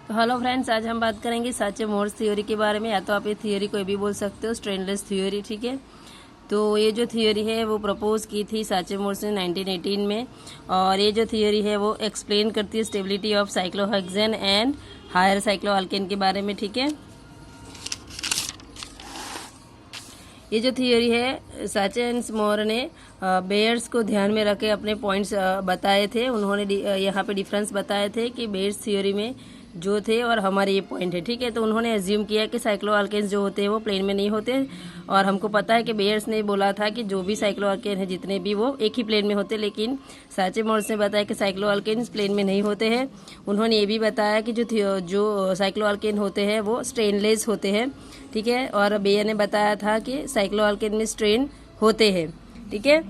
तो hello friends, आज हम बात करेंगे साचे मोर्स थ्योरी के बारे में। या तो आप ये थ्योरी कोई भी बोल सकते हो, स्ट्रेनलेस थ्योरी, ठीक है। तो ये जो थ्योरी है वो प्रपोज की थी साचे मोर्स ने 1918 में। और ये जो थ्योरी है वो एक्सप्लेन करती है stability of cyclohexane and higher cycloalkane के बारे में, ठीक है। ये जो थ्योरी है साचे एंड मोर ने बेयर्स को ध्यान में रखे अपने पॉइंट्स बताए थे। उन्होंने यहाँ पे डिफरेंस बताए थे कि बेयर्स थ्योरी में जो थे और हमारे ये पॉइंट है, ठीक है। तो उन्होंने एज्यूम किया कि साइक्लोअल्केन्स जो होते हैं वो प्लेन में नहीं होते। और हमको पता है कि बेयर्स ने बोला था कि जो भी साइक्लोअल्केन है जितने भी वो एक ही प्लेन में होते, लेकिन साचे मोर्स ने बताया कि साइक्लोअल्केन्स प्लेन में नहीं होते हैं। उन्होंने ये भी बताया कि जो साइक्लोअल्केन होते हैं वो स्ट्रेनलेस होते हैं, ठीक है। और बेयर ने बताया था कि साइक्लोअल्केन में स्ट्रेन होते हैं, ठीक है।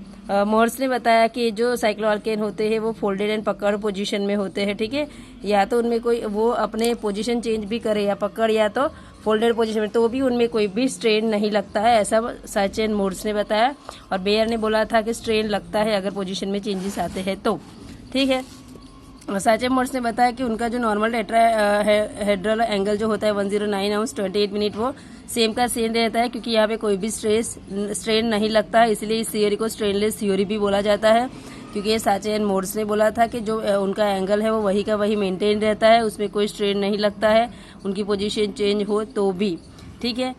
मोर्स ने बताया कि जो साइक्लोअल्केन होते हैं वो फोल्डेड एंड पकड़ पोजीशन में होते हैं, ठीक है। या तो उनमें कोई वो अपने पोजीशन चेंज भी करे, या पकड़ या तो फोल्डेड पोजीशन में, तो भी उनमें कोई भी स्ट्रेन नहीं लगता है, ऐसा साचे एंड मोर्स ने बताया। और बेयर ने बोला था कि स्ट्रेन लगता है अगर पोजीशन में चेंजेस आते हैं तो, ठीक है। साचे मोर्स ने बताया कि उनका जो नॉर्मल टेट्राहेड्रल एंगल जो होता है 109 अंश 28 मिनट वो सेम का सेम रहता है, क्योंकि यहाँ पे कोई भी स्ट्रेन नहीं लगता है। इसलिए इस थियोरी को स्ट्रेनलेस थियोरी भी बोला जाता है, क्योंकि ये साचे एंड मोर्स ने बोला था कि जो उनका एंगल है वो वही का वही मेंटेन रहता है, उसमें कोई स्ट्रेन नहीं लगता है उनकी पोजीशन चेंज हो तो भी, ठीक है।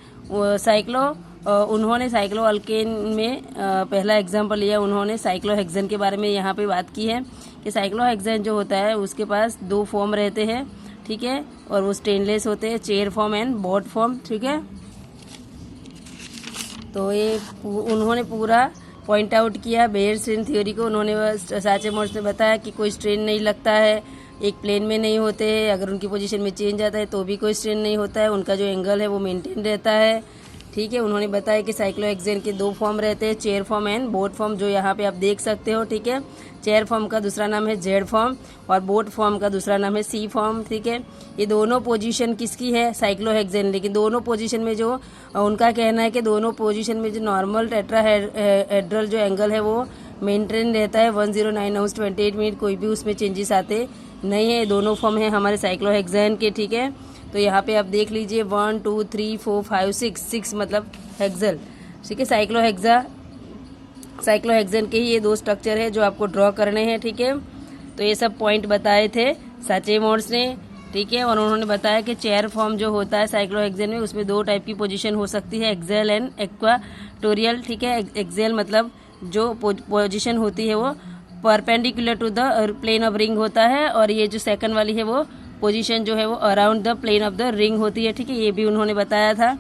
उन्होंने साइक्लोअल्केन में पहला एग्जाम्पल लिया। उन्होंने साइक्लोहेक्सेन के बारे में यहाँ पे बात की है कि साइक्लोहेक्सेन जो होता है उसके पास दो फॉर्म रहते हैं, ठीक है। और वो स्टेनलेस होते हैं, chair form and board form, ठीक है। तो ये उन्होंने पूरा पॉइंट आउट किया बेयर स्ट्रेन थ्योरी को। उन्होंने साचे मोर्स ने बताया कि कोई स्ट्रेन नहीं लगता है, एक प्लेन में नहीं होते हैं, अगर उनकी पोजीशन में चेंज आता है तो भी कोई स्ट्रेन नहीं होता है, उनका जो एंगल है वो मेंटेन रहता है, ठीक है। उन्होंने बताया कि साइक्लोहेक्सेन के दो फॉर्म रहते हैं, chair form and board form, जो यहाँ पे आप देख सकते हो, ठीक है। चेयर फॉर्म का दूसरा नाम है जेड फॉर्म और बोर्ड फॉर्म का दूसरा नाम है सी फॉर्म, ठीक है। ये दोनों पोजीशन किसकी है? साइक्लोहेक्सेन। लेकिन दोनों पोजीशन में जो उनका कहना है कि दोनों पोजीशन में जो नॉर्मल टेट्राहेड्रल जो एंगल है वो मेंटेन रहता है 109 अंश 28 मिनट, कोई भी उसमें चेंजेस आते नहीं है। दोनों फॉर्म है हमारे साइक्लोहेक्सेन के, ठीक है। तो यहाँ पे आप देख लीजिए 1 2 3 4 5 6 मतलब हेक्सल, ठीक है। साइक्लोहेक्सेन के ही ये दो स्ट्रक्चर है जो आपको ड्रॉ करने हैं, ठीक है। तो ये सब पॉइंट बताए थे साचे मोर्स ने, ठीक है। और उन्होंने बताया कि चेयर फॉर्म जो होता है साइक्लोहेक्सेन में उसमें दो टाइप की पोजीशन हो सकती है, एक्सेल एंड इक्वाटोरियल, ठीक है। एक्सेल मतलब जो पोजीशन होती है वो perpendicular to the plane of ring होता है, और ये जो सेकंड वाली है वो पोजीशन जो है वो around the plane of the ring होती है, ठीक है। ये भी उन्होंने बताया था।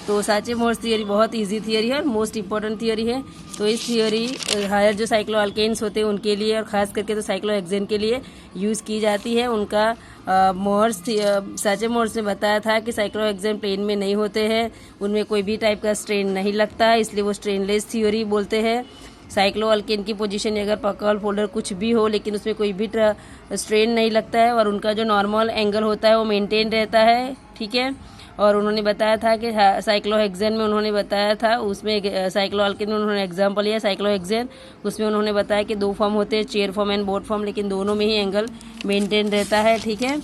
तो साचे मोर्स थियोरी बहुत इजी थियोरी है और मोस्ट इंपॉर्टेंट थियोरी है। तो इस थियोरी हायर जो साइक्लोअल्केन्स होते हैं उनके लिए और खास करके तो साइक्लोहेक्सेन के लिए यूज़ की जाती है। उनका साचे मोर्स ने बताया था कि साइक्लोहेक्सेन प्लेन में नहीं होते हैं, उनमें कोई भी टाइप का स्ट्रेन नहीं लगता है, इसलिए वो स्ट्रेनलेस थियोरी बोलते हैं। साइक्लोअल्केन की पोजीशन अगर पकड़ फोल्डर कुछ भी हो लेकिन उसमें कोई भी स्ट्रेन नहीं लगता है और उनका जो नॉर्मल एंगल होता है वो मेंटेन रहता है, ठीक है। और उन्होंने बताया था कि साइक्लोहेक्सेन में उन्होंने बताया था, उसमें साइक्लोअल्केन में उन्होंने एग्जांपल लिया साइक्लोहेक्सेन, उसमें उन्होंने बताया कि दो फॉर्म होते हैं, chair form and board form, लेकिन दोनों में ही एंगल मेंटेन रहता है, ठीक है।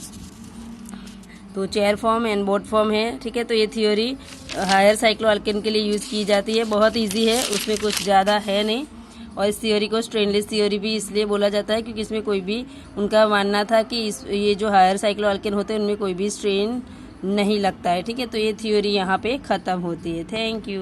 तो chair form and board form है, ठीक है। तो ये थियोरी हायर साइक्लोअल्केन के लिए यूज़ की जाती है, बहुत इजी है, उसमें कुछ ज़्यादा है नहीं। और इस थियोरी को स्ट्रेनलेस थियोरी भी इसलिए बोला जाता है क्योंकि इसमें कोई भी उनका मानना था कि ये जो हायर साइक्लोअल्केन होते हैं उनमें कोई भी स्ट्रेन नहीं लगता है, ठीक है। तो ये थियोरी यहाँ पे ख़त्म होती है। Thank you.